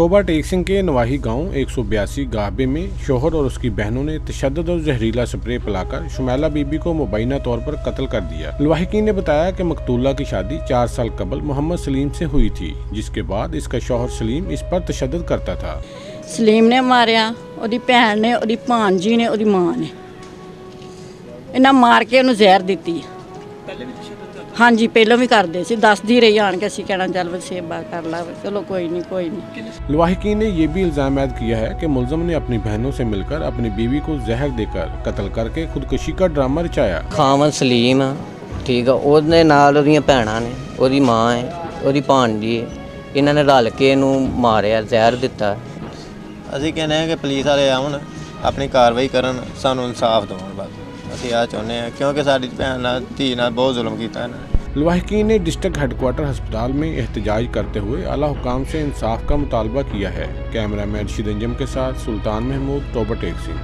Toba take Singh के नवाही गांव 182 गाहबे में शोहर और उसकी बहनों ने तशद्दुद और जहरीला स्प्रे पिलाकर शुमैला बीबी को मुबैना तौर पर कत्ल कर दिया। लवाहिकीन ने बताया कि मकतूला की शादी 4 साल कबल मोहम्मद सलीम से हुई थी, जिसके बाद इसका शोहर सलीम इस पर तशद्दुद करता था। सलीम ने मारिया, ओदी भैन ने, ओदी भांजी ने, ओदी मां ने इन्हां मार के उन्हें जहर दी। हाँ जी, पहलों भी करते सी, दसदी रही आन के असीं कहना चल सेवा कर ला, चलो कोई नहीं। लवाहिकीन ने यह भी इल्जाम ऐद किया है कि मुलजम ने अपनी बहनों से मिलकर अपनी बीवी को जहर देकर कत्ल करके खुदकुशी का ड्रामा रचाया। खामद सलीम ठीक है, ਉਹਦੇ ਨਾਲ ਉਹਦੀਆਂ ਭੈਣਾਂ ਨੇ, ਉਹਦੀ ਮਾਂ ਹੈ, ਉਹਦੀ ਭਾਂਜੀ ਹੈ, ਇਹਨਾਂ ਨੇ ਰਲ ਕੇ ਇਹਨੂੰ ਮਾਰਿਆ, ਜ਼ਹਿਰ ਦਿੱਤਾ। ਅਸੀਂ ਕਹਿੰਦੇ ਹਾਂ ਕਿ ਪੁਲਿਸ ਵਾਲੇ ਆਉਣ, ਆਪਣੀ ਕਾਰਵਾਈ ਕਰਨ, ਸਾਨੂੰ ਇਨਸਾਫ ਦਿਵਾਉਣ। ਬਸ ਅਸੀਂ ਆ ਚਾਹੁੰਦੇ ਹਾਂ, क्योंकि साडी भैन नाल धी नाल बहुत जुल्म किया इन्होंने। लवाहिकीन ने डिस्ट्रिक्ट हेडक्वार्टर अस्पताल में एहतजाज करते हुए आला हुकाम से इंसाफ का मुतालबा किया है। कैमरामैन शिदंजम के साथ सुल्तान महमूद, टोबा टेक सिंह।